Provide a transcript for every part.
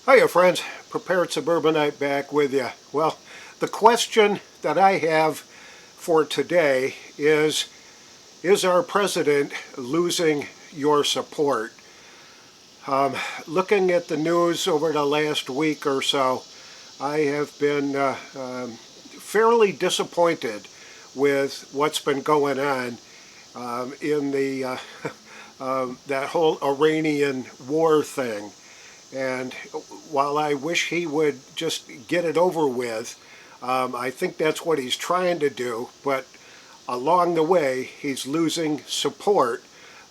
Hiya friends, Prepared Suburbanite back with you. Well, the question that I have for today is our president losing your support? Looking at the news over the last week or so, I have been fairly disappointed with what's been going on in the that whole Iranian war thing. And while I wish he would just get it over with, I think that's what he's trying to do. But along the way, he's losing support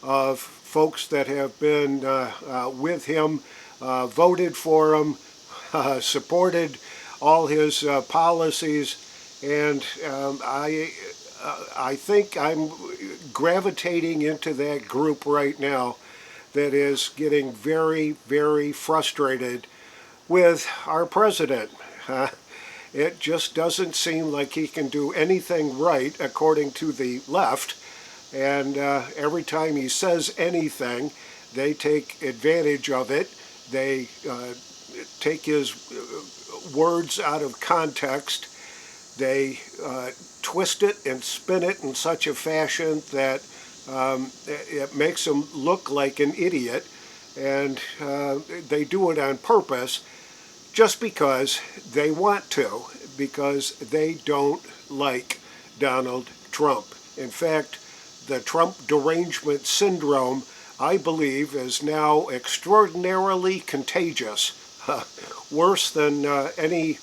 of folks that have been with him, voted for him, supported all his policies, and I think I'm gravitating into that group right now that is getting very, very frustrated with our president. It just doesn't seem like he can do anything right according to the left. And every time he says anything, they take advantage of it. They take his words out of context. They twist it and spin it in such a fashion that it makes him look like an idiot, and they do it on purpose just because they want to, because they don't like Donald Trump. In fact, the Trump derangement syndrome, I believe, is now extraordinarily contagious, worse than any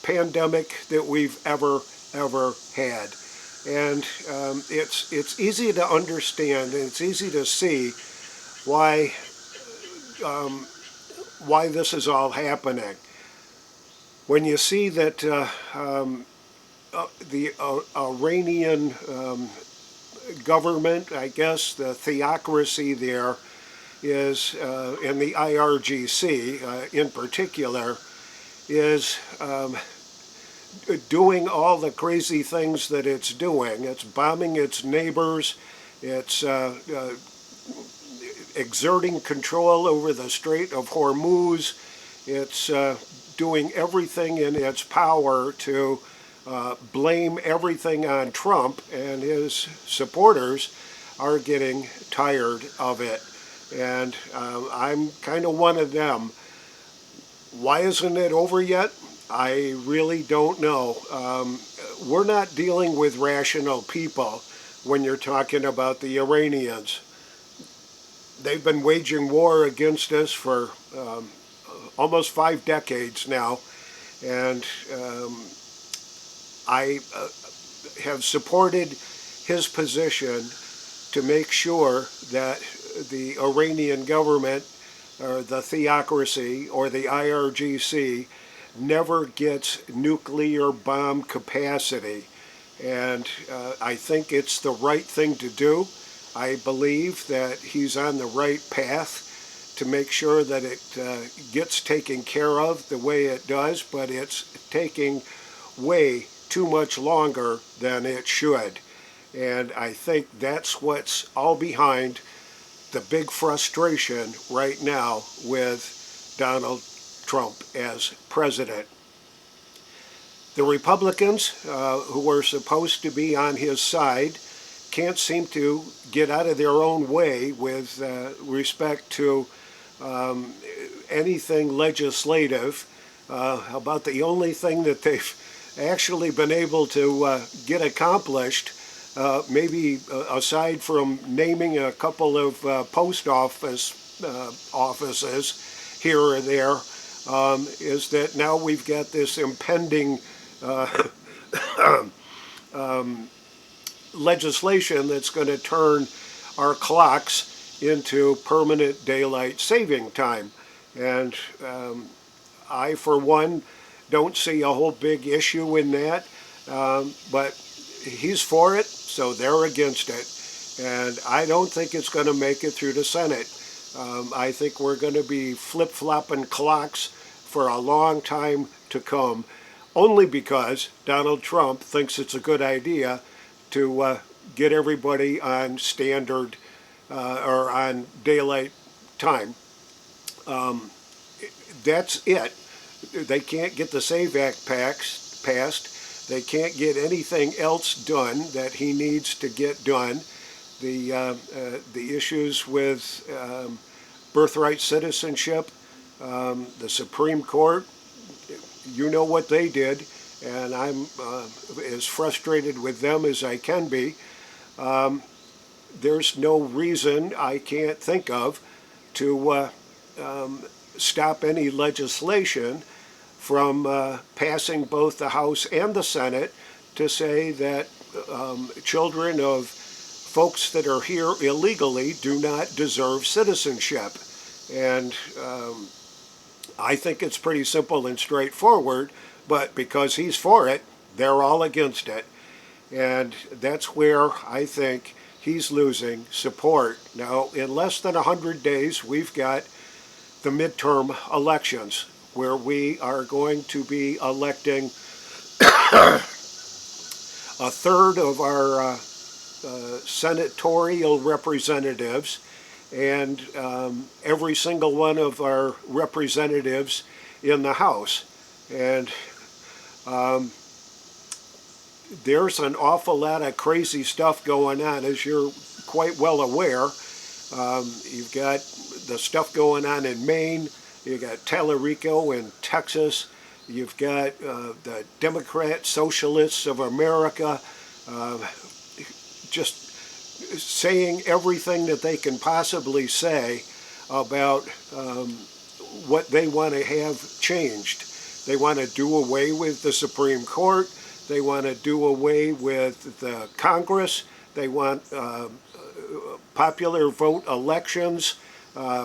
pandemic that we've ever had. And it's easy to understand, and it's easy to see why this is all happening. When you see that the Iranian government, I guess the theocracy there is, and the IRGC in particular, is doing all the crazy things that it's doing. It's bombing its neighbors. It's exerting control over the Strait of Hormuz. It's doing everything in its power to blame everything on Trump, and his supporters are getting tired of it. And I'm kind of one of them. Why isn't it over yet? I really don't know. We're not dealing with rational people when you're talking about the Iranians. They've been waging war against us for almost 5 decades now, and I have supported his position to make sure that the Iranian government, or the theocracy, or the IRGC, never gets nuclear bomb capacity. And I think it's the right thing to do. I believe that he's on the right path to make sure that it gets taken care of the way it does, but it's taking way too much longer than it should. And I think that's what's all behind the big frustration right now with Donald Trump as president. The Republicans, who were supposed to be on his side, can't seem to get out of their own way with respect to anything legislative. About the only thing that they've actually been able to get accomplished, maybe aside from naming a couple of post office offices here or there, is that now we've got this impending legislation that's going to turn our clocks into permanent daylight saving time. And I, for one, don't see a whole big issue in that, but he's for it, so they're against it. And I don't think it's going to make it through the Senate. I think we're going to be flip-flopping clocks for a long time to come, only because Donald Trump thinks it's a good idea to get everybody on standard or on daylight time. that's it. They can't get the SAVE Act passed. They can't get anything else done that he needs to get done. The issues with birthright citizenship, the Supreme Court, you know what they did, and I'm as frustrated with them as I can be. There's no reason I can't think of to stop any legislation from passing both the House and the Senate to say that children of folks that are here illegally do not deserve citizenship. And I think it's pretty simple and straightforward, but because he's for it, they're all against it. And that's where I think he's losing support. Now, in less than 100 days, we've got the midterm elections, where we are going to be electing a third of our senatorial representatives, and every single one of our representatives in the House. And there's an awful lot of crazy stuff going on, as you're quite well aware. You've got the stuff going on in Maine, you've got Tallarico in Texas, you've got the Democrat Socialists of America just saying everything that they can possibly say about what they want to have changed. They want to do away with the Supreme Court. They want to do away with the Congress. They want popular vote elections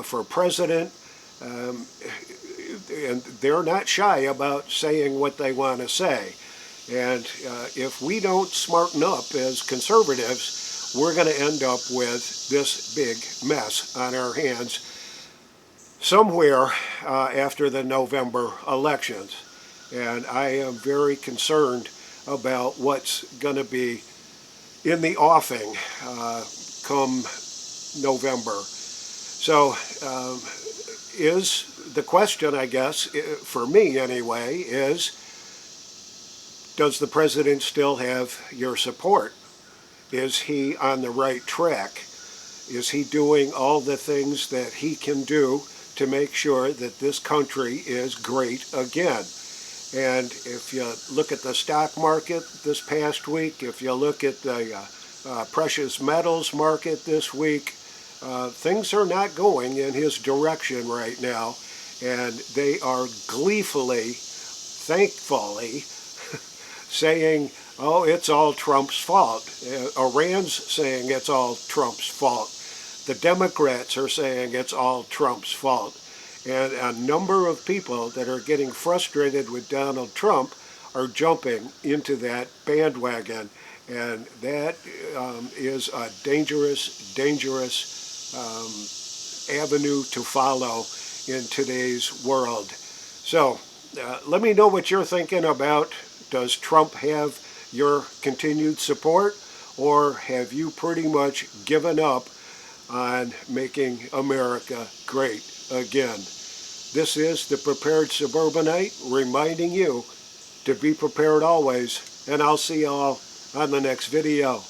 for president. And they're not shy about saying what they want to say. And if we don't smarten up as conservatives, we're going to end up with this big mess on our hands somewhere after the November elections. And I am very concerned about what's going to be in the offing come November. So is the question, I guess, for me anyway, is, does the president still have your support? Is he on the right track? Is he doing all the things that he can do to make sure that this country is great again? And if you look at the stock market this past week, if you look at the precious metals market this week, things are not going in his direction right now. And they are gleefully, thankfully, saying, oh, it's all Trump's fault. Iran's saying it's all Trump's fault. The Democrats are saying it's all Trump's fault. And a number of people that are getting frustrated with Donald Trump are jumping into that bandwagon. And that is a dangerous, dangerous avenue to follow in today's world. So let me know what you're thinking about. Does Trump have your continued support, or have you pretty much given up on making America great again? This is the Prepared Suburbanite reminding you to be prepared always, and I'll see y'all on the next video.